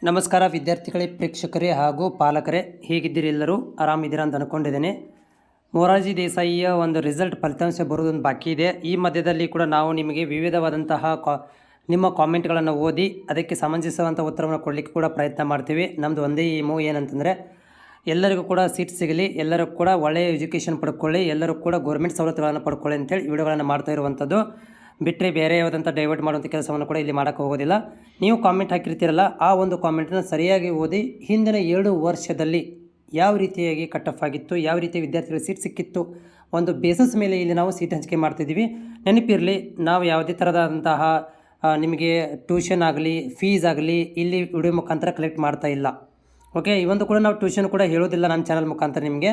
ನಮಸ್ಕಾರ ವಿದ್ಯಾರ್ಥಿಗಳೇ, ಪ್ರೇಕ್ಷಕರೇ ಹಾಗೂ ಪಾಲಕರೇ, ಹೇಗಿದ್ದೀರಿ? ಎಲ್ಲರೂ ಆರಾಮಿದ್ದೀರಾ ಅಂತ ಅಂದ್ಕೊಂಡಿದ್ದೇನೆ. ಮೊರಾರ್ಜಿ ದೇಸಾಯಿಯ ಒಂದು ರಿಸಲ್ಟ್ ಫಲಿತಾಂಶ ಬರೋದೊಂದು ಬಾಕಿ ಇದೆ. ಈ ಮಧ್ಯದಲ್ಲಿ ಕೂಡ ನಾವು ನಿಮಗೆ ವಿವಿಧವಾದಂತಹ ನಿಮ್ಮ ಕಾಮೆಂಟ್ಗಳನ್ನು ಓದಿ ಅದಕ್ಕೆ ಸಮಂಜಸವಂಥ ಉತ್ತರವನ್ನು ಕೊಡಲಿಕ್ಕೆ ಕೂಡ ಪ್ರಯತ್ನ ಮಾಡ್ತೀವಿ. ನಮ್ಮದು ಒಂದೇ ಏಮು ಏನಂತಂದರೆ ಎಲ್ಲರಿಗೂ ಕೂಡ ಸೀಟ್ ಸಿಗಲಿ, ಎಲ್ಲರೂ ಕೂಡ ಒಳ್ಳೆಯ ಎಜುಕೇಷನ್ ಪಡ್ಕೊಳ್ಳಿ, ಎಲ್ಲರೂ ಕೂಡ ಗೌರ್ಮೆಂಟ್ ಸವಲತ್ತುಗಳನ್ನು ಪಡ್ಕೊಳ್ಳಿ ಅಂತೇಳಿ ವಿಡಿಯೋಗಳನ್ನು ಮಾಡ್ತಾ ಇರುವಂಥದ್ದು. ಬಿಟ್ಟರೆ ಬೇರೆ ಯಾವುದಂಥ ಡೈವರ್ಟ್ ಮಾಡುವಂಥ ಕೆಲಸವನ್ನು ಕೂಡ ಇಲ್ಲಿ ಮಾಡೋಕ್ಕೆ ಹೋಗೋದಿಲ್ಲ. ನೀವು ಕಾಮೆಂಟ್ ಹಾಕಿರ್ತೀರಲ್ಲ, ಆ ಒಂದು ಕಾಮೆಂಟನ್ನು ಸರಿಯಾಗಿ ಓದಿ ಹಿಂದಿನ 2 ವರ್ಷದಲ್ಲಿ ಯಾವ ರೀತಿಯಾಗಿ ಕಟ್ ಆಫ್ ಆಗಿತ್ತು, ಯಾವ ರೀತಿ ವಿದ್ಯಾರ್ಥಿಗಳಿಗೆ ಸೀಟ್ ಸಿಕ್ಕಿತ್ತು, ಒಂದು ಬೇಸಸ್ ಮೇಲೆ ಇಲ್ಲಿ ನಾವು ಸೀಟ್ ಹಂಚಿಕೆ ಮಾಡ್ತಿದ್ದೀವಿ. ನೆನಪಿರಲಿ, ನಾವು ಯಾವುದೇ ಥರದಂತಹ ನಿಮಗೆ ಟ್ಯೂಷನ್ ಆಗಲಿ ಫೀಸ್ ಆಗಲಿ ಇಲ್ಲಿ ವಿಡಿಯೋ ಮುಖಾಂತರ ಕಲೆಕ್ಟ್ ಮಾಡ್ತಾ ಇಲ್ಲ. ಓಕೆ, ಇವೊಂದು ಕೂಡ ನಾವು ಟ್ಯೂಷನ್ ಕೂಡ ಹೇಳೋದಿಲ್ಲ ನನ್ನ ಚಾನಲ್ ಮುಖಾಂತರ. ನಿಮಗೆ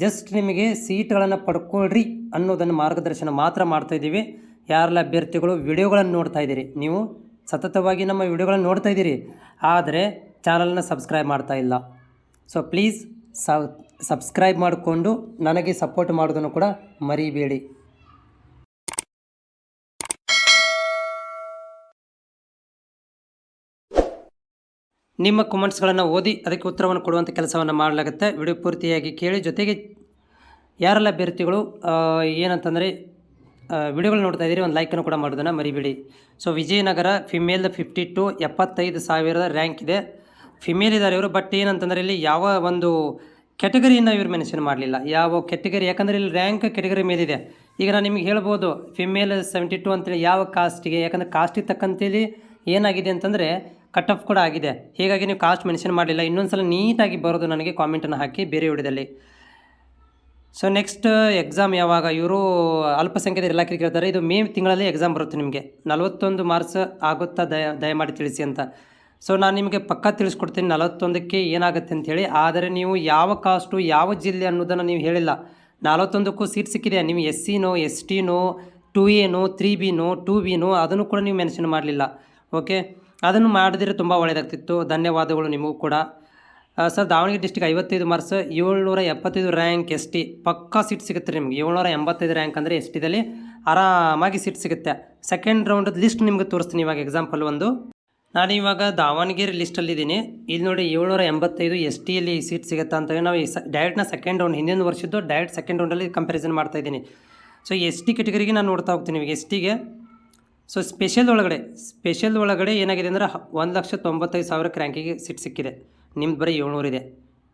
ಜಸ್ಟ್ ನಿಮಗೆ ಸೀಟ್ಗಳನ್ನು ಪಡ್ಕೊಳ್ರಿ ಅನ್ನೋದನ್ನು ಮಾರ್ಗದರ್ಶನ ಮಾತ್ರ ಮಾಡ್ತಾಯಿದ್ದೀವಿ. ಯಾರೆಲ್ಲ ಅಭ್ಯರ್ಥಿಗಳು ವಿಡಿಯೋಗಳನ್ನು ನೋಡ್ತಾ ಇದ್ದೀರಿ, ನೀವು ಸತತವಾಗಿ ನಮ್ಮ ವಿಡಿಯೋಗಳನ್ನು ನೋಡ್ತಾ ಇದ್ದೀರಿ, ಆದರೆ ಚಾನಲ್ನ ಸಬ್ಸ್ಕ್ರೈಬ್ ಮಾಡ್ತಾ ಇಲ್ಲ. ಸೊ ಪ್ಲೀಸ್ ಸಬ್ಸ್ಕ್ರೈಬ್ ಮಾಡಿಕೊಂಡು ನನಗೆ ಸಪೋರ್ಟ್ ಮಾಡೋದನ್ನು ಕೂಡ ಮರಿಬೇಡಿ. ನಿಮ್ಮ ಕಮೆಂಟ್ಸ್ಗಳನ್ನು ಓದಿ ಅದಕ್ಕೆ ಉತ್ತರವನ್ನು ಕೊಡುವಂಥ ಕೆಲಸವನ್ನು ಮಾಡಲಾಗುತ್ತೆ. ವಿಡಿಯೋ ಪೂರ್ತಿಯಾಗಿ ಕೇಳಿ. ಜೊತೆಗೆ ಯಾರೆಲ್ಲ ಅಭ್ಯರ್ಥಿಗಳು ಏನಂತಂದರೆ ವಿಡಿಯೋಗಳು ನೋಡ್ತಾ ಇದ್ದೀರಿ, ಒಂದು ಲೈಕನ್ನು ಕೂಡ ಮಾಡೋದನ್ನು ಮರಿಬೇಡಿ. ಸೊ ವಿಜಯನಗರ ಫಿಮೇಲ್ 52 75,000 ರ್ಯಾಂಕ್ ಇದೆ. ಫಿಮೇಲ್ ಇದ್ದಾರೆ ಇವರು. ಬಟ್ ಏನಂತಂದರೆ ಇಲ್ಲಿ ಯಾವ ಒಂದು ಕೆಟಗರಿಯನ್ನು ಇವರು ಮೆನ್ಷನ್ ಮಾಡಲಿಲ್ಲ, ಯಾವ ಕೆಟಗರಿ. ಯಾಕಂದರೆ ಇಲ್ಲಿ ರ್ಯಾಂಕ್ ಕೆಟಗರಿ ಮೇಲಿದೆ. ಈಗ ನಾನು ನಿಮಗೆ ಹೇಳ್ಬೋದು ಫಿಮೇಲ್ 72 ಅಂತೇಳಿ ಯಾವ ಕಾಸ್ಟಿಗೆ, ಯಾಕಂದರೆ ಕಾಸ್ಟಿಗೆ ತಕ್ಕಂತೇಳಿ ಏನಾಗಿದೆ ಅಂತಂದರೆ ಕಟ್ ಆಫ್ ಕೂಡ ಆಗಿದೆ. ಹೀಗಾಗಿ ನೀವು ಕಾಸ್ಟ್ ಮೆನ್ಷನ್ ಮಾಡಲಿಲ್ಲ. ಇನ್ನೊಂದು ಸಲ ನೀಟಾಗಿ ಬರೋದು ನನಗೆ ಕಾಮೆಂಟನ್ನು ಹಾಕಿ ಬೇರೆ ವಿಡಿಯೋದಲ್ಲಿ. ಸೊ ನೆಕ್ಸ್ಟ್ ಎಕ್ಸಾಮ್ ಯಾವಾಗ, ಇವರು ಅಲ್ಪಸಂಖ್ಯಾತರ ಇಲಾಖೆ ಕೇಳ್ತಾರೆ. ಇದು ಮೇ ತಿಂಗಳಲ್ಲಿ ಎಕ್ಸಾಮ್ ಬರುತ್ತೆ. ನಿಮಗೆ 41 ಮಾರ್ಕ್ಸ್ ಆಗುತ್ತಾ ದಯಮಾಡಿ ತಿಳಿಸಿ ಅಂತ. ಸೊ ನಾನು ನಿಮಗೆ ಪಕ್ಕಾ ತಿಳಿಸ್ಕೊಡ್ತೀನಿ 41ಕ್ಕೆ ಏನಾಗುತ್ತೆ ಅಂಥೇಳಿ. ಆದರೆ ನೀವು ಯಾವ ಕಾಸ್ಟು ಯಾವ ಜಿಲ್ಲೆ ಅನ್ನೋದನ್ನು ನೀವು ಹೇಳಿಲ್ಲ. 41ಕ್ಕೂ ಸೀಟ್ ಸಿಕ್ಕಿದೆ. ನೀವು SC ನೋ, ST ನೋ, 2A ನೋ, 3B ನೋ, 2B ನೋ ಅದನ್ನು ಕೂಡ ನೀವು ಮೆನ್ಷನ್ ಮಾಡಲಿಲ್ಲ. ಓಕೆ, ಅದನ್ನು ಮಾಡಿದರೆ ತುಂಬ ಒಳ್ಳೆಯದಾಗ್ತಿತ್ತು. ಧನ್ಯವಾದಗಳು ನಿಮಗೂ ಕೂಡ. Sir, Davanagere district 55 marks, 775 rank ST ಪಕ್ಕಾ ಸೀಟ್ ಸಿಗುತ್ತೆ ನಿಮಗೆ. 785 ರ್ಯಾಂಕ್ ಅಂದರೆ STದಲ್ಲಿ ಆರಾಮಾಗಿ ಸೀಟ್ ಸಿಗುತ್ತೆ. ಸೆಕೆಂಡ್ ರೌಂಡ್ ಲಿಸ್ಟ್ ನಿಮಗೆ ತೋರಿಸ್ತೀನಿ ಇವಾಗ. ಎಕ್ಸಾಂಪಲ್ ಒಂದು, ನಾನು ಇವಾಗ ದಾವಣಗೆರೆ ಲಿಸ್ಟಲ್ಲಿದ್ದೀನಿ. ಇಲ್ಲಿ ನೋಡಿ 785 STಯಲ್ಲಿ ಸೀಟ್ ಸಿಗುತ್ತೆ ಅಂತ ನಾವು ಡೈರೆಕ್ಟ್ನ ಸೆಕೆಂಡ್ ರೌಂಡ್, ಹಿಂದಿನ ವರ್ಷದ್ದು ಡೈರೆಕ್ಟ್ ಸೆಕೆಂಡ್ ರೌಂಡಲ್ಲಿ ಕಂಪ್ಯಾರಿಸನ್ ಮಾಡ್ತಾಯಿದ್ದೀನಿ. ಸೊ ST ಕೆಟಗರಿಗೆ ನಾನು ನೋಡ್ತಾ ಹೋಗ್ತೀನಿ ಇವಾಗ. STಗೆ ಸೊ ಸ್ಪೆಷಲ್ ಒಳಗಡೆ ಏನಾಗಿದೆ ಅಂದರೆ 1,95,000 ರ್ಯಾಂಕಿಗೆ ಸೀಟ್ ಸಿಕ್ಕಿದೆ. ನಿಮ್ದು ಬರೀ 700 ಇದೆ,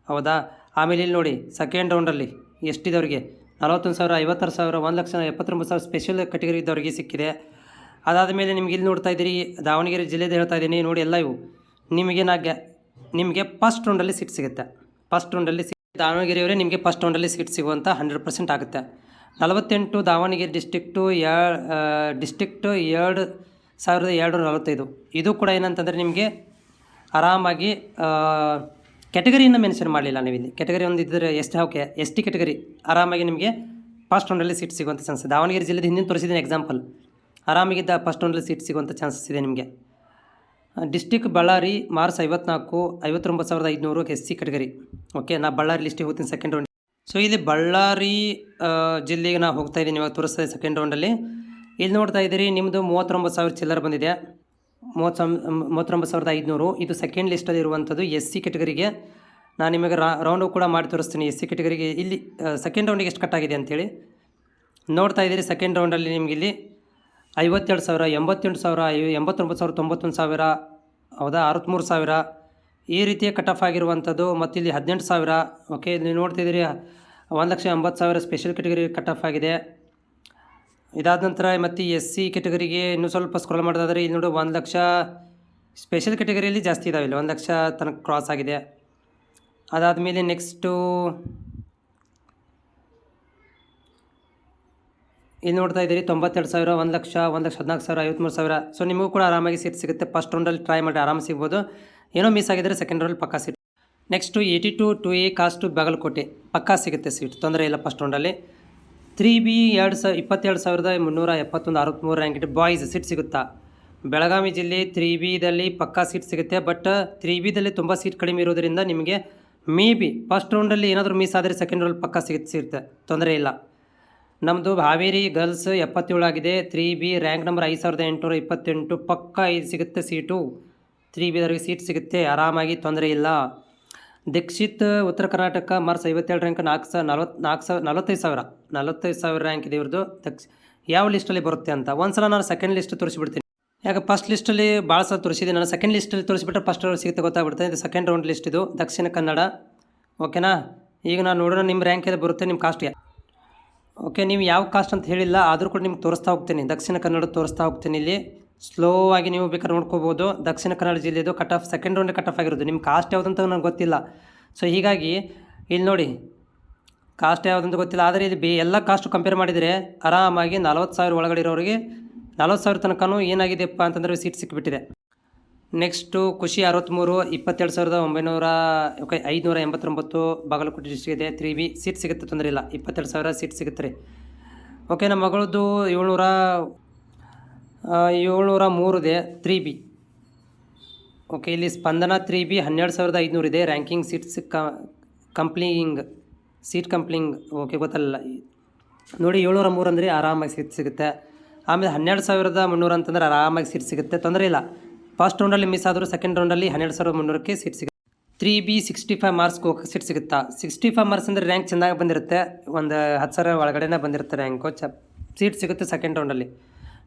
ಹೌದಾ? ಆಮೇಲೆ ಇಲ್ಲಿ ನೋಡಿ ಸೆಕೆಂಡ್ ರೌಂಡಲ್ಲಿ ಎಷ್ಟಿದವ್ರಿಗೆ 41,000, 56,000, 1,79,000 ಸ್ಪೆಷಲ್ ಕೆಟಗರಿ ಇದ್ದವ್ರಿಗೆ ಸಿಕ್ಕಿದೆ. ಅದಾದ ಮೇಲೆ ನಿಮ್ಗೆ ಇಲ್ಲಿ ನೋಡ್ತಾ ಇದ್ದೀರಿ ದಾವಣಗೆರೆ ಜಿಲ್ಲೆದು ಹೇಳ್ತಾ ಇದ್ದೀನಿ ನೋಡಿ. ಎಲ್ಲ ಇವು ನಿಮಗೆ ಫಸ್ಟ್ ರೌಂಡಲ್ಲಿ ಸೀಟ್ ಸಿಗುತ್ತೆ. ಫಸ್ಟ್ ರೌಂಡಲ್ಲಿ ದಾವಣಗೆರೆಯವರೇ ನಿಮಗೆ ಫಸ್ಟ್ ರೌಂಡಲ್ಲಿ ಸೀಟ್ ಸಿಗುವಂಥ 100% ಆಗುತ್ತೆ. 48 ದಾವಣಗೆರೆ ಡಿಸ್ಟ್ರಿಕ್ಟು 2,245. ಇದು ಕೂಡ ಏನಂತಂದರೆ ನಿಮಗೆ ಆರಾಮಾಗಿ ಕೆಟಗರಿಯನ್ನು ಮೆನ್ಷನ್ ಮಾಡಲಿಲ್ಲ ನೀವು ಇಲ್ಲಿ. ಕೆಟಗರಿ ಒಂದು ಇದ್ದರೆ ST ಕೆಟಗರಿ ಆರಾಮಾಗಿ ನಿಮಗೆ ಫಸ್ಟ್ ರೌಂಡಲ್ಲಿ ಸೀಟ್ ಸಿಗುವಂಥ ಚಾನ್ಸ್. ದಾವಣಗೆರೆ ಜಿಲ್ಲೆದು ಹಿಂದಿನ ತೋರಿಸಿದ್ದೀನಿ ಎಕ್ಸಾಂಪಲ್. ಆರಾಮಾಗಿದ್ದ ಫಸ್ಟ್ ರೌಂಡಲ್ಲಿ ಸೀಟ್ ಸಿಗುವಂಥ ಚಾನ್ಸಸ್ ಇದೆ ನಿಮಗೆ. District Ballari marks 54, 59,500 SC category. Okay, ನಾ ಬಳ್ಳಾರಿ ಲಿಸ್ಟಿಗೆ ಹೋಗ್ತೀನಿ ಸೆಕೆಂಡ್ ರೌಂಡ್. ಸೊ ಇಲ್ಲಿ ಬಳ್ಳಾರಿ ಜಿಲ್ಲೆಗೆ ನಾವು ಹೋಗ್ತಾ ಇದ್ದೀನಿ ಇವಾಗ. ತೋರಿಸ್ತಾ ಸೆಕೆಂಡ್ ರೌಂಡಲ್ಲಿ. ಇಲ್ಲಿ ನೋಡ್ತಾ ಇದ್ದೀರಿ ನಿಮ್ಮದು 39,000 ಚಿಲ್ಲರ್ ಬಂದಿದೆ, 39,500. ಇದು ಸೆಕೆಂಡ್ ಲಿಸ್ಟಲ್ಲಿ ಇರುವಂಥದ್ದು SC ಕೆಟಗರಿಗೆ. ನಾನು ನಿಮಗೆ ರೌಂಡು ಕೂಡ ಮಾಡಿ ತೋರಿಸ್ತೀನಿ SC ಕೆಟಗರಿಗೆ. ಇಲ್ಲಿ ಸೆಕೆಂಡ್ ರೌಂಡಿಗೆ ಎಷ್ಟು ಕಟ್ ಆಗಿದೆ ಅಂಥೇಳಿ ನೋಡ್ತಾ ಇದ್ದೀರಿ. ಸೆಕೆಂಡ್ ರೌಂಡಲ್ಲಿ ನಿಮಗೆ ಇಲ್ಲಿ 52,000, 88,000, 89,000, 91,000, ಹೌದಾ, 63,000 ಈ ರೀತಿಯ ಕಟ್ ಆಫ್ ಆಗಿರುವಂಥದ್ದು. ಮತ್ತು ಇಲ್ಲಿ 18,000. ಓಕೆ, ಇಲ್ಲಿ ನೋಡ್ತಿದ್ದೀರಿ 1,80,000 ಸ್ಪೆಷಲ್ ಕೆಟಗರಿ ಕಟ್ ಆಫ್ ಆಗಿದೆ. ಇದಾದ ನಂತರ ಮತ್ತು SC ಕೆಟಗರಿಗೆ ಇನ್ನೂ ಸ್ವಲ್ಪ ಸ್ಕ್ರೋಲ್ ಮಾಡೋದಾದರೆ ಇಲ್ಲಿ ನೋಡಿ 1,00,000 ಸ್ಪೆಷಲ್ ಕೆಟಗರಿಯಲ್ಲಿ ಜಾಸ್ತಿ ಇದಾವೆ. ಇಲ್ಲಿ 1,00,000 ತನಕ ಕ್ರಾಸ್ ಆಗಿದೆ. ಅದಾದಮೇಲೆ ನೆಕ್ಸ್ಟು ಇಲ್ಲಿ ನೋಡ್ತಾ ಇದ್ದೀರಿ 92,000, 1,00,000, 1,14,000, 53,000. ಸೊ ನಿಮಗೂ ಕೂಡ ಆರಾಮಾಗಿ ಸೀಟ್ ಸಿಗುತ್ತೆ. ಫಸ್ಟ್ ರೌಂಡಲ್ಲಿ ಟ್ರೈ ಮಾಡಿ ಆರಾಮ ಸಿಗ್ಬೋದು. ಏನೋ ಮಿಸ್ ಆಗಿದ್ದರೆ ಸೆಕೆಂಡ್ ರೌಂಡಲ್ಲಿ ಪಕ್ಕಾ seat. Next 82 2A cost Bagalkot ಪಕ್ಕಾ ಸಿಗುತ್ತೆ ಸೀಟ್, ತೊಂದರೆ ಇಲ್ಲ ಫಸ್ಟ್ ರೌಂಡಲ್ಲಿ. 3B 22,371 63 ರ್ಯಾಂಕ್ ಇಟ್ಟು ಬಾಯ್ಸ್ ಸೀಟ್ ಸಿಗುತ್ತಾ? ಬೆಳಗಾವಿ ಜಿಲ್ಲೆ 3Bದಲ್ಲಿ ಪಕ್ಕಾ ಸೀಟ್ ಸಿಗುತ್ತೆ. ಬಟ್ 3Bದಲ್ಲಿ ತುಂಬ ಸೀಟ್ ಕಡಿಮೆ ಇರೋದರಿಂದ ನಿಮಗೆ ಮೇ ಬಿ ಫಸ್ಟ್ ರೌಂಡಲ್ಲಿ ಏನಾದರೂ ಮಿಸ್ ಆದರೆ ಸೆಕೆಂಡ್ ರೌಂಡ್ ಪಕ್ಕಾ ಸಿಗುತ್ತೆ, ತೊಂದರೆ ಇಲ್ಲ. ನಮ್ಮದು ಹಾವೇರಿ ಗರ್ಲ್ಸ್ 77 ಆಗಿದೆ. 3B ರ್ಯಾಂಕ್ ನಂಬರ್ 5,828 ಪಕ್ಕಾ ಇದು ಸಿಗುತ್ತೆ ಸೀಟು. 3B ಸೀಟ್ ಸಿಗುತ್ತೆ ಆರಾಮಾಗಿ, ತೊಂದರೆ ಇಲ್ಲ. ದೀಕ್ಷಿತ್ ಉತ್ತರ ಕರ್ನಾಟಕ ಮಾರ್ಚ್ 57 ರ್ಯಾಂಕ್ 45,000 ರ್ಯಾಂಕ್ ಇದೆ ಇವ್ರದ್ದು. ಯಾವ ಲಿಸ್ಟಲ್ಲಿ ಬರುತ್ತೆ ಅಂತ ಒಂದ್ಸಲ ನಾನು ಸೆಕೆಂಡ್ ಲಿಸ್ಟ್ ತೋರಿಸ್ಬಿಡ್ತೀನಿ. ಯಾಕೆ ಫಸ್ಟ್ ಲಿಸ್ಟಲ್ಲಿ ಭಾಳ ಸಲ ತೋರಿಸಿದ್ದೀನಿ, ನಾನು ಸೆಕೆಂಡ್ ಲಿಸ್ಟಲ್ಲಿ ತೋರಿಸ್ಬಿಟ್ರೆ ಫಸ್ಟ್ ಸಿಗುತ್ತೆ ಗೊತ್ತಾಗ್ಬಿಡ್ತದೆ. ಇದು ಸೆಕೆಂಡ್ ರೌಂಡ್ ಲಿಸ್ಟ್, ಇದು ದಕ್ಷಿಣ ಕನ್ನಡ. ಓಕೆನಾ, ಈಗ ನಾನು ನೋಡೋಣ ನಿಮ್ಮ ರ್ಯಾಂಕ್ ಎಲ್ಲ ಬರುತ್ತೆ, ನಿಮ್ಮ ಕಾಸ್ಟ್ಗೆ. ಓಕೆ, ನೀವು ಯಾವ ಕಾಸ್ಟ್ ಅಂತ ಹೇಳಿಲ್ಲ, ಆದರೂ ಕೂಡ ನಿಮ್ಗೆ ತೋರಿಸ್ತಾ ಹೋಗ್ತೀನಿ. ದಕ್ಷಿಣ ಕನ್ನಡ ತೋರಿಸ್ತಾ ಹೋಗ್ತೀನಿ. ಇಲ್ಲಿ ಸ್ಲೋ ಆಗಿ ನೀವು ಬೇಕಾದ್ರೆ ನೋಡ್ಕೋಬೋದು. ದಕ್ಷಿಣ ಕನ್ನಡ ಜಿಲ್ಲೆದು cut off second round cut off ಆಗಿರೋದು. ನಿಮ್ಮ ಕಾಸ್ಟ್ ಯಾವುದಂತ ನನಗೆ ಗೊತ್ತಿಲ್ಲ. ಸೊ ಹೀಗಾಗಿ ಇಲ್ಲಿ ನೋಡಿ ಕಾಸ್ಟ್ ಯಾವುದಂತ ಗೊತ್ತಿಲ್ಲ, ಆದರೆ ಇಲ್ಲಿ ಎಲ್ಲ ಕಾಸ್ಟು ಕಂಪೇರ್ ಮಾಡಿದರೆ ಆರಾಮಾಗಿ 40,000 ಒಳಗಡೆ ಇರೋರಿಗೆ 40,000 ತನಕನೂ ಏನಾಗಿದೆಯಪ್ಪ ಅಂತಂದರೆ ಸೀಟ್ ಸಿಕ್ಕಿಬಿಟ್ಟಿದೆ. ನೆಕ್ಸ್ಟು ಖುಷಿ 63, 22,589 ಬಾಗಲಕೋಟೆ ಡಿಸ್ಟ್ರಿಕ್ ಇದೆ. 3B ಸೀಟ್ ಸಿಗುತ್ತೆ, ತೊಂದರೆ ಇಲ್ಲ. 22,000 ಸೀಟ್ ಸಿಗುತ್ತೆ ರೀ. ಓಕೆ, ನಮ್ಮ ಮಗಳದ್ದು 703 ಇದೆ 3B. ಓಕೆ, ಇಲ್ಲಿ ಸ್ಪಂದನ 3B 12,500 ಇದೆ. ರ್ಯಾಂಕಿಂಗ್ ಸೀಟ್ಸ್ ಸೀಟ್ ಕಂಪ್ಲಿಂಗ್ ಓಕೆ ಗೊತ್ತಲ್ಲ ನೋಡಿ. 703 ಅಂದರೆ ಆರಾಮಾಗಿ ಸೀಟ್ ಸಿಗುತ್ತೆ. ಆಮೇಲೆ 12,300 ಅಂತಂದ್ರೆ ಆರಾಮಾಗಿ ಸೀಟ್ ಸಿಗುತ್ತೆ, ತೊಂದರೆ ಇಲ್ಲ. ಫಸ್ಟ್ ರೌಂಡಲ್ಲಿ ಮಿಸ್ ಆದರೂ ಸೆಕೆಂಡ್ ರೌಂಡಲ್ಲಿ 12,300ಕ್ಕೆ ಸೀಟ್ ಸಿಗುತ್ತೆ. 3B 65 ಮಾರ್ಕ್ಸ್ಗೆ ಹೋಗೋಕೆ ಸೀಟ್ ಸಿಗುತ್ತಾ? 65 ಮಾರ್ಕ್ಸ್ ಅಂದರೆ ರ್ಯಾಂಕ್ ಚೆನ್ನಾಗಿ ಬಂದಿರುತ್ತೆ, ಒಂದು 10,000 ಒಳಗಡೆನೇ ಬಂದಿರುತ್ತೆ ರ್ಯಾಂಕು. ಸೀಟ್ ಸಿಗುತ್ತೆ ಸೆಕೆಂಡ್ ರೌಂಡಲ್ಲಿ.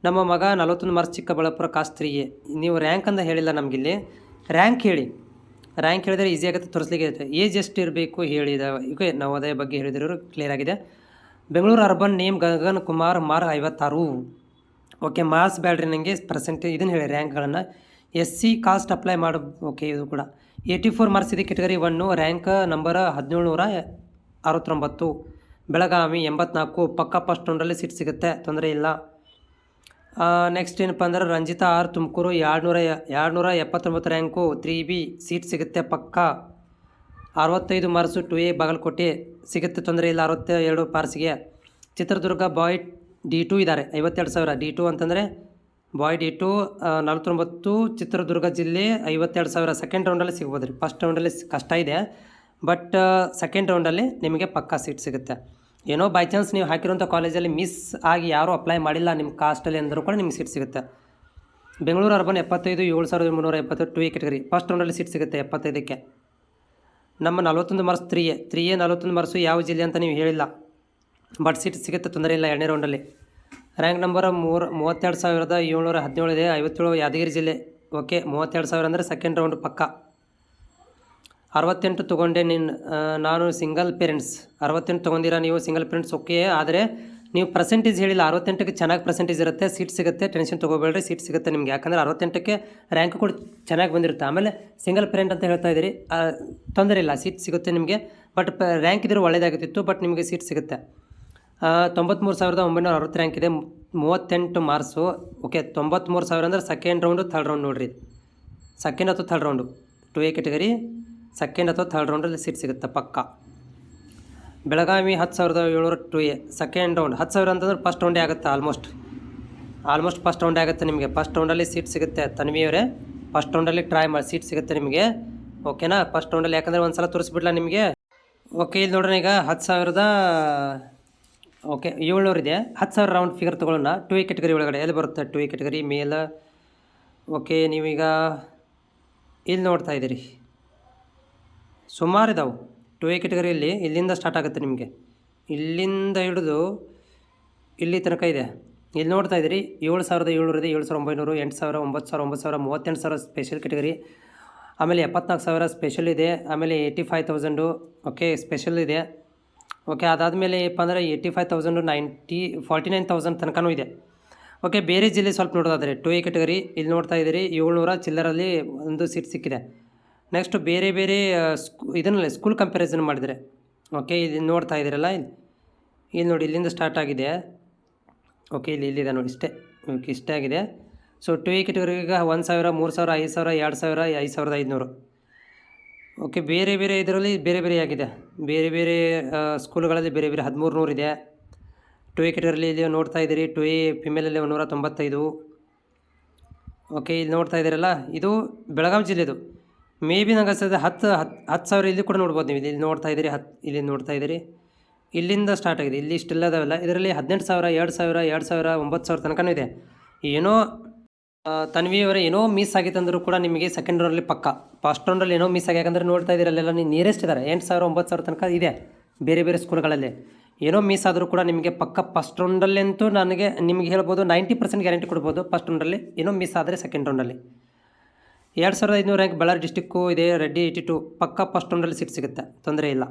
ನಮ್ಮ ಮಗ 41 ಮಾರ್ಕ್ಸ್, ಚಿಕ್ಕಬಳ್ಳಾಪುರ ಕಾಸ್ಟ್ 3A. ನೀವು ರ್ಯಾಂಕ್ ಅಂತ ಹೇಳಿಲ್ಲ ನಮಗಿಲ್ಲಿ, ರ್ಯಾಂಕ್ ಹೇಳಿ. ರ್ಯಾಂಕ್ ಹೇಳಿದರೆ ಈಸಿ ಆಗುತ್ತೆ, ತೋರಿಸ್ಲಿಕ್ಕೆ ಇರುತ್ತೆ. ಏಜ್ ಎಷ್ಟು ಇರಬೇಕು ಹೇಳಿದ. ಈಗ ನವೋದಯ ಬಗ್ಗೆ ಹೇಳಿದಿರೋರು ಕ್ಲಿಯರ್ ಆಗಿದೆ. Bengaluru urban name Gagan Kumar mark 56. Okay, marks ಬೇಡ್ರಿ ನನಗೆ, ಪರ್ಸೆಂಟೇಜ್ ಇದನ್ನು ಹೇಳಿ ರ್ಯಾಂಕ್ಗಳನ್ನು. SC ಕಾಸ್ಟ್ ಅಪ್ಲೈ ಮಾಡು. ಓಕೆ, ಇದು ಕೂಡ 84 ಮಾರ್ಕ್ಸ್ ಇದೆ. Category 1 rank number 1769. ಬೆಳಗಾವಿ 84, ಪಕ್ಕ ಫಸ್ಟ್ ರೌಂಡಲ್ಲಿ ಸೀಟ್ ಸಿಗುತ್ತೆ, ತೊಂದರೆ ಇಲ್ಲ. ನೆಕ್ಸ್ಟ್ ಏನಪ್ಪ ಅಂದ್ರೆ Ranjitha R Tumakuru 279 rank 3B seat ಸಿಗುತ್ತೆ ಪಕ್ಕ. 65 ಮಾರ್ಕ್ಸು 2A ಬಾಗಲಕೋಟೆ ಸಿಗುತ್ತೆ, ತೊಂದರೆ ಇಲ್ಲ. 62 ಮಾರ್ಕ್ಸಿಗೆ. ಚಿತ್ರದುರ್ಗ ಬಾಯ್ D2 ಇದ್ದಾರೆ 52,000. D2 ಅಂತಂದರೆ ಬಾಯ್ D2 49, ಚಿತ್ರದುರ್ಗ ಜಿಲ್ಲೆ 52,000. ಸೆಕೆಂಡ್ ರೌಂಡಲ್ಲಿ ಸಿಗ್ಬೋದು ರೀ. ಫಸ್ಟ್ ರೌಂಡಲ್ಲಿ ಕಷ್ಟ ಇದೆ, ಬಟ್ ಸೆಕೆಂಡ್ ರೌಂಡಲ್ಲಿ ನಿಮಗೆ ಪಕ್ಕಾ ಸೀಟ್ ಸಿಗುತ್ತೆ. ಏನೋ ಬೈ ಚಾನ್ಸ್ ನೀವು ಹಾಕಿರೋಂಥ ಕಾಲೇಜಲ್ಲಿ ಮಿಸ್ ಆಗಿ ಯಾರೂ ಅಪ್ಲೈ ಮಾಡಿಲ್ಲ ನಿಮ್ಮ ಕಾಸ್ಟಲ್ಲಿ ಅಂದರೂ ಕೂಡ ನಿಮ್ಗೆ ಸೀಟ್ ಸಿಗುತ್ತೆ. Bengaluru urban 75, 7,370 2A category. First ರೌಂಡಲ್ಲಿ ಸೀಟ್ ಸಿಗುತ್ತೆ 75ಕ್ಕೆ. ನಮ್ಮ 41 ಮಾರ್ಕ್ಸ್ 3A 41 ಮಾರ್ಕ್ಸು ಯಾವ ಜಿಲ್ಲೆ ಅಂತ ನೀವು ಹೇಳಿಲ್ಲ, ಬಟ್ ಸೀಟ್ ಸಿಗುತ್ತೆ, ತೊಂದರೆ ಇಲ್ಲ. ಎರಡನೇ ರೌಂಡಲ್ಲಿ ರ್ಯಾಂಕ್ ನಂಬರ್ 32,717 ಇದೆ. 57 ಯಾದಗಿರಿ ಜಿಲ್ಲೆ. ಓಕೆ, 32,000 ಅಂದರೆ ಸೆಕೆಂಡ್ ರೌಂಡ್ ಪಕ್ಕ. 68 ತೊಗೊಂಡೆ ನಾನು ಸಿಂಗಲ್ ಪೇರೆಂಟ್ಸ್. 68 ತೊಗೊಂಡಿರಾ ನೀವು ಸಿಂಗಲ್ ಪೇರೆಂಟ್ಸ್. ಓಕೆ, ಆದರೆ ನೀವು ಪರ್ಸೆಂಟೇಜ್ ಹೇಳಿಲ್ಲ. 68ಕ್ಕೆ ಚೆನ್ನಾಗಿ ಪರ್ಸೆಂಟೇಜ್ ಇರುತ್ತೆ, ಸೀಟ್ ಸಿಗುತ್ತೆ, ಟೆನ್ಷನ್ ತೊಗೋಬೇಡ್ರಿ, ಸೀಟ್ ಸಿಗುತ್ತೆ ನಿಮಗೆ. ಯಾಕಂದರೆ 68ಕ್ಕೆ ರ್ಯಾಂಕ್ ಕೂಡ ಚೆನ್ನಾಗಿ ಬಂದಿರುತ್ತೆ. ಆಮೇಲೆ ಸಿಂಗಲ್ ಪೇರೆಂಟ್ ಅಂತ ಹೇಳ್ತಾ ಇದ್ದೀರಿ, ತೊಂದರೆ ಇಲ್ಲ, ಸೀಟ್ ಸಿಗುತ್ತೆ ನಿಮಗೆ. ಬಟ್ ರ್ಯಾಂಕ್ ಇದ್ರೂ ಒಳ್ಳೆಯದಾಗುತ್ತಿತ್ತು, ಬಟ್ ನಿಮಗೆ ಸೀಟ್ ಸಿಗುತ್ತೆ. 93,960 ರ್ಯಾಂಕ್ ಇದೆ, 38 ಮಾರ್ಕ್ಸು. ಓಕೆ, 93,000 ಅಂದರೆ ಸೆಕೆಂಡ್ ರೌಂಡು ಥರ್ಡ್ ರೌಂಡ್ ನೋಡಿರಿ. ಸೆಕೆಂಡ್ ಅಥವಾ third round 2A category second ಅಥವಾ ಥರ್ಡ್ ರೌಂಡಲ್ಲಿ ಸೀಟ್ ಸಿಗುತ್ತೆ ಪಕ್ಕ. Belagavi 10,700 2A second round. 10,000 ಅಂತಂದ್ರೆ ಫಸ್ಟ್ ರೌಂಡೇ ಆಗುತ್ತೆ. ಆಲ್ಮೋಸ್ಟ್ ಫಸ್ಟ್ ರೌಂಡೇ ಆಗುತ್ತೆ ನಿಮಗೆ. ಫಸ್ಟ್ ರೌಂಡಲ್ಲಿ ಸೀಟ್ ಸಿಗುತ್ತೆ. ತನ್ವಿಯವರೇ ಫಸ್ಟ್ ರೌಂಡಲ್ಲಿ ಟ್ರೈ ಮಾಡಿ, ಸೀಟ್ ಸಿಗುತ್ತೆ ನಿಮಗೆ. ಓಕೆನಾ, ಫಸ್ಟ್ ರೌಂಡಲ್ಲಿ. ಯಾಕಂದರೆ ಒಂದು ಸಲ ತೋರಿಸ್ಬಿಡ್ಲ ನಿಮಗೆ. ಓಕೆ, ಇಲ್ಲಿ ನೋಡೋಣ. ಈಗ 10,000 ಓಕೆ 700 ಇದೆ. 10,000 ರೌಂಡ್ ಫಿಗರ್ ತೊಗೊಳ್ಳೋಣ. 2A ಕ್ಯಾಟಗರಿ ಒಳಗಡೆ ಎಲ್ಲಿ ಬರುತ್ತೆ? 2A ಕ್ಯಾಟಗರಿ ಮೇಲ್. ಓಕೆ, ನೀವೀಗ ಇಲ್ಲಿ ನೋಡ್ತಾ ಇದ್ದೀರಿ, ಸುಮಾರು ಇದಾವೆ 2A ಕ್ಯಾಟಗರಿಯಲ್ಲಿ. ಇಲ್ಲಿಂದ ಸ್ಟಾರ್ಟ್ ಆಗುತ್ತೆ ನಿಮಗೆ, ಇಲ್ಲಿಂದ ಹಿಡಿದು ಇಲ್ಲಿ ತನಕ ಇದೆ. ಇಲ್ಲಿ ನೋಡ್ತಾ ಇದ್ದೀರಿ 7,700 ಇದೆ, 7,900, 8,000, 9,000, 9,000, 38,000 ಸ್ಪೆಷಲ್ ಕ್ಯಾಟಗರಿ. ಆಮೇಲೆ 74,000 ಸ್ಪೆಷಲ್ ಇದೆ. ಆಮೇಲೆ 85,000 ಓಕೆ ಸ್ಪೆಷಲ್ ಇದೆ. ಓಕೆ, ಅದಾದಮೇಲೆ ಏನಪ್ಪ ಅಂದರೆ 85,000 49,000 ತನಕನೂ ಇದೆ. ಓಕೆ, ಬೇರೆ ಜಿಲ್ಲೆ ಸ್ವಲ್ಪ ನೋಡೋದಾದರೆ 2A ಕ್ಯಾಟಗರಿ ಇಲ್ಲಿ ನೋಡ್ತಾ ಇದ್ದೀರಿ 700 ಚಿಲ್ಲರಲ್ಲಿ ಒಂದು ಸೀಟ್ ಸಿಕ್ಕಿದೆ. ನೆಕ್ಸ್ಟ್ ಬೇರೆ ಬೇರೆ ಇದನ್ನಲ್ಲಿ ಸ್ಕೂಲ್ ಕಂಪ್ಯಾರಿಸನ್ ಮಾಡಿದರೆ. ಓಕೆ, ಇಲ್ಲಿ ನೋಡ್ತಾ ಇದ್ದೀರಲ್ಲ, ಇಲ್ಲಿ ನೋಡಿ, ಇಲ್ಲಿಂದ ಸ್ಟಾರ್ಟ್ ಆಗಿದೆ. ಓಕೆ, ಇಲ್ಲಿದೆ ನೋಡಿ, ಇಷ್ಟೇ. ಓಕೆ, ಇಷ್ಟೇ ಆಗಿದೆ. So 2A ಕ್ಯಾಟಗರಿಗೆ 1,000, 3,000, 5,000, 2,000, 5,500. ಓಕೆ, ಬೇರೆ ಬೇರೆ ಇದರಲ್ಲಿ ಬೇರೆ ಬೇರೆ ಆಗಿದೆ. ಬೇರೆ ಬೇರೆ ಸ್ಕೂಲ್ಗಳಲ್ಲಿ ಬೇರೆ ಬೇರೆ 1,300 ಇದೆ. 2A ಕ್ಯಾಟಗರಿಯಲ್ಲಿ ಇಲ್ಲಿ ನೋಡ್ತಾ ಇದ್ದೀರಿ 2A ಫಿಮೇಲಲ್ಲಿ 195. ಓಕೆ, ಇಲ್ಲಿ ನೋಡ್ತಾ ಇದ್ದೀರಲ್ಲ, ಇದು ಬೆಳಗಾವಿ ಜಿಲ್ಲೆದು. ಮೇ ಬಿ ನಂಗೆ ಅನ್ಸುತ್ತೆ 10,000 ಇಲ್ಲಿ ಕೂಡ ನೋಡ್ಬೋದು ನೀವು. ಇಲ್ಲಿ ನೋಡ್ತಾ ಇದ್ದೀರಿ, ಇಲ್ಲಿ ನೋಡ್ತಾ ಇದ್ದೀರಿ, ಇಲ್ಲಿಂದ ಸ್ಟಾರ್ಟ್ ಆಗಿದೆ. ಇಲ್ಲಿ ಇಷ್ಟೆಲ್ಲ ಅದಾವೆಲ್ಲ. ಇದರಲ್ಲಿ 18,000, 2,000, 2,000, 9,000 ತನಕನೂ ಇದೆ. ಏನೋ ತನ್ವಿ ಅವರೇ ಏನೋ ಮಿಸ್ ಆಗಿತ್ತು ಅಂದರೂ ಕೂಡ ನಿಮಗೆ ಸೆಕೆಂಡ್ ರೌಂಡಲ್ಲಿ ಪಕ್ಕ. ಫಸ್ಟ್ ರೌಂಡಲ್ಲಿ ಏನೋ ಮಿಸ್ ಆಗಿ, ಯಾಕಂದರೆ ನೋಡ್ತಾ ಇದ್ದೀರಲ್ಲೆಲ್ಲ ನೀವು ನಿಯರೆಸ್ಟ್ ಇದ್ದಾರೆ 8,000 9,000 ತನಕ ಇದೆ ಬೇರೆ ಬೇರೆ ಸ್ಕೂಲ್ಗಳಲ್ಲಿ. ಏನೋ ಮಿಸ್ ಆದರೂ ಕೂಡ ನಿಮಗೆ ಪಕ್ಕ ಫಸ್ಟ್ ರೌಂಡಲ್ಲಂತೂ ನನಗೆ ನಿಮಗೆ ಹೇಳ್ಬೋದು 90% ಗ್ಯಾರಂಟಿ ಕೊಡ್ಬೋದು. ಫಸ್ಟ್ ರೌಂಡಲ್ಲಿ ಏನೋ ಮಿಸ್ ಆದರೆ ಸೆಕೆಂಡ್ ರೌಂಡಲ್ಲಿ 2,500 ರ್ಯಾಂಕ್ ಬಳ್ಳಾರಿ ಡಿಸ್ಟಿಕ್ಕು ಇದೆ. ರೆಡ್ಡಿ 82 ಪಕ್ಕ ಫಸ್ಟ್ ರೌಂಡಲ್ಲಿ ಸೀಟ್ ಸಿಗುತ್ತೆ, ತೊಂದರೆ ಇಲ್ಲ.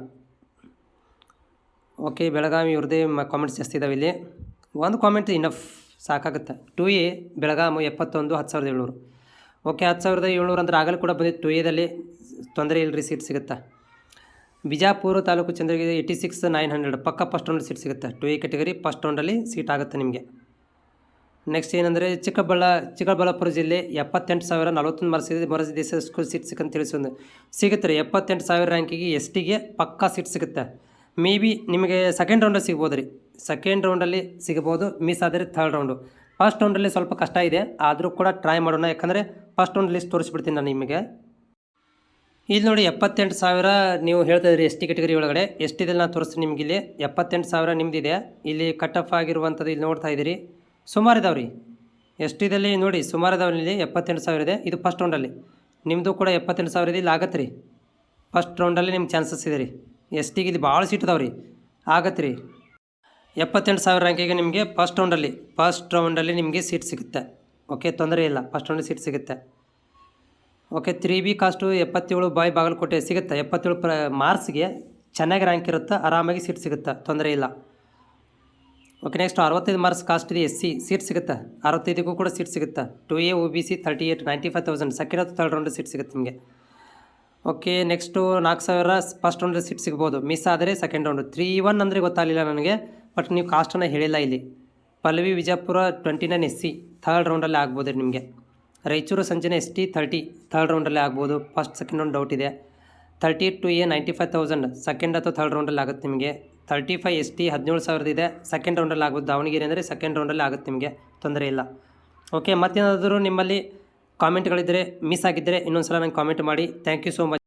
ಓಕೆ, ಬೆಳಗಾವಿ ಇವ್ರದ್ದೇ ಕಾಮೆಂಟ್ಸ್ ಜಾಸ್ತಿ ಇದ್ದಾವೆ ಇಲ್ಲಿ. ಒಂದು ಕಾಮೆಂಟ್ ಇನಫ್ ಸಾಕಾಗುತ್ತೆ. 2A ಬೆಳಗಾವಿ 71 10,700. ಓಕೆ, 10,700 ಅಂದ್ರೆ ಆಗಲೂ ಕೂಡ ಬಂದಿತ್ತು 2Aದಲ್ಲಿ, ತೊಂದರೆ ಇಲ್ಲರಿ, ಸೀಟ್ ಸಿಗುತ್ತೆ. ಬಿಜಾಪುರ ತಾಲೂಕು ಚಂದ್ರಗಿರಿ 86,900 ಪಕ್ಕ ಫಸ್ಟ್ ರೌಂಡ್ ಸೀಟ್ ಸಿಗುತ್ತೆ. 2A ಕ್ಯಾಟಗರಿ ಫಸ್ಟ್ ರೌಂಡಲ್ಲಿ ಸೀಟ್ ಆಗುತ್ತೆ ನಿಮಗೆ. ನೆಕ್ಸ್ಟ್ ಏನಂದರೆ ಚಿಕ್ಕಬಳ್ಳಾಪುರ ಜಿಲ್ಲೆ 78,000 41 ಮರುದೇಶ ಸ್ಕೂಲ್ ಸೀಟ್ ಸಿಕ್ಕಂತ ತಿಳಿಸೋದು ಸಿಗುತ್ತೆ ರೀ. 78,000 ರ್ಯಾಂಕಿಗೆ STಗೆ ಪಕ್ಕಾ ಸೀಟ್ ಸಿಗುತ್ತೆ. ಮೇ ಬಿ ನಿಮಗೆ ಸೆಕೆಂಡ್ ರೌಂಡಲ್ಲಿ ಸಿಗ್ಬೋದು ರೀ, ಸೆಕೆಂಡ್ ರೌಂಡಲ್ಲಿ ಸಿಗ್ಬೋದು. ಮಿಸ್ ಆದರೆ ಥರ್ಡ್ ರೌಂಡು. ಫಸ್ಟ್ ರೌಂಡಲ್ಲಿ ಸ್ವಲ್ಪ ಕಷ್ಟ ಇದೆ, ಆದರೂ ಕೂಡ ಟ್ರೈ ಮಾಡೋಣ. ಯಾಕಂದರೆ ಫಸ್ಟ್ ರೌಂಡ್ ಲಿಸ್ಟ್ ತೋರಿಸ್ಬಿಡ್ತೀನಿ ನಾನು ನಿಮಗೆ. ಇಲ್ಲಿ ನೋಡಿ 78,000 ನೀವು ಹೇಳ್ತಾ ಇದ್ರಿ ST ಕ್ಯಾಟಗರಿ ಒಳಗಡೆ. STದಲ್ಲಿ ನಾನು ತೋರಿಸ್ತೀನಿ ನಿಮಗೆ. ಇಲ್ಲಿ 78,000 ನಿಮ್ಮದಿದೆ. ಇಲ್ಲಿ ಕಟ್ ಆಫ್ ಆಗಿರುವಂಥದ್ದು ಇಲ್ಲಿ ನೋಡ್ತಾ ಇದ್ದೀರಿ, ಸುಮಾರು ಇದಾವೆ ರೀ. STದಲ್ಲಿ ನೋಡಿ ಸುಮಾರು ಇದಾವೆ. ಇಲ್ಲಿ 78,000 ಇದೆ, ಇದು ಫಸ್ಟ್ ರೌಂಡಲ್ಲಿ. ನಿಮ್ಮದು ಕೂಡ 78,000 ಇದೆ, ಇಲ್ಲಿ ಆಗತ್ತೆ ರೀ. ಫಸ್ಟ್ ರೌಂಡಲ್ಲಿ ನಿಮ್ಮ ಚಾನ್ಸಸ್ ಇದೆ ರೀ. STಗೆ ಇಲ್ಲಿ ಭಾಳ ಸೀಟ್ ಇದಾವೆ ರೀ, ಆಗತ್ತೆ ರೀ. 78,000 ರ್ಯಾಂಕಿಗೆ ನಿಮಗೆ ಫಸ್ಟ್ ರೌಂಡಲ್ಲಿ ನಿಮಗೆ ಸೀಟ್ ಸಿಗುತ್ತೆ. ಓಕೆ, ತೊಂದರೆ ಇಲ್ಲ, ಫಸ್ಟ್ ರೌಂಡಲ್ಲಿ ಸೀಟ್ ಸಿಗುತ್ತೆ. ಓಕೆ, 3B ಕಾಸ್ಟು 77 ಬಾಗಲಕೋಟೆ ಸಿಗುತ್ತೆ. 77 ಮಾರ್ಕ್ಸ್ಗೆ ಚೆನ್ನಾಗಿ ರ್ಯಾಂಕ್ ಇರುತ್ತೆ, ಆರಾಮಾಗಿ ಸೀಟ್ ಸಿಗುತ್ತೆ, ತೊಂದರೆ ಇಲ್ಲ. ಓಕೆ, ನೆಕ್ಸ್ಟ್ 65 ಮಾರ್ಕ್ಸ್ ಕಾಸ್ಟ್ ಇದೆ, SC ಸೀಟ್ ಸಿಗುತ್ತೆ. 65ಗೂ ಕೂಡ ಸೀಟ್ ಸಿಗುತ್ತೆ. 2A OBC 38 95,000 ಸೆಕೆಂಡ್ ಅಥವಾ ಥರ್ಡ್ ರೌಂಡ್ ಸೀಟ್ ಸಿಗುತ್ತೆ ನಿಮಗೆ. ಓಕೆ, ನೆಕ್ಸ್ಟು 4,000 ಫಸ್ಟ್ ರೌಂಡಲ್ಲಿ ಸೀಟ್ ಸಿಗ್ಬೋದು, ಮಿಸ್ ಆದರೆ ಸೆಕೆಂಡ್ ರೌಂಡು. 3-1 ಅಂದರೆ ಗೊತ್ತಾಗಲಿಲ್ಲ ನನಗೆ, ಬಟ್ ನೀವು ಕಾಸ್ಟನ್ನು ಹೇಳಿಲ್ಲ ಇಲ್ಲಿ. ಪಲ್ಲವಿ ವಿಜಯಪುರ 29 SC ಥರ್ಡ್ ರೌಂಡಲ್ಲಿ ಆಗ್ಬೋದು ರೀ ನಿಮಗೆ. ರಾಯಚೂರು ಸಂಜನೆ ST 30 ಥರ್ಡ್ ರೌಂಡಲ್ಲಿ ಆಗ್ಬೋದು. ಫಸ್ಟ್ ಸೆಕೆಂಡ್ ರೌಂಡ್ ಡೌಟ್ ಇದೆ. 38 2A 95,000 ಸೆಕೆಂಡ್ ಅಥವಾ ಥರ್ಡ್ ರೌಂಡಲ್ಲಿ ಆಗುತ್ತೆ ನಿಮಗೆ. 35 ST 17,000 ಇದೆ, ಸೆಕೆಂಡ್ ರೌಂಡಲ್ಲಿ ಆಗ್ಬೋದು. ದಾವಣಗೆರೆ ಅಂದರೆ ಸೆಕೆಂಡ್ ರೌಂಡಲ್ಲಿ ಆಗುತ್ತೆ ನಿಮಗೆ, ತೊಂದರೆ ಇಲ್ಲ. ಓಕೆ, ಮತ್ತೇನಾದರೂ ನಿಮ್ಮಲ್ಲಿ ಕಾಮೆಂಟ್ಗಳಿದ್ದರೆ ಮಿಸ್ ಆಗಿದ್ದರೆ ಇನ್ನೊಂದು ಸಲ ನಂಗೆ ಕಾಮೆಂಟ್ ಮಾಡಿ. Thank you so much.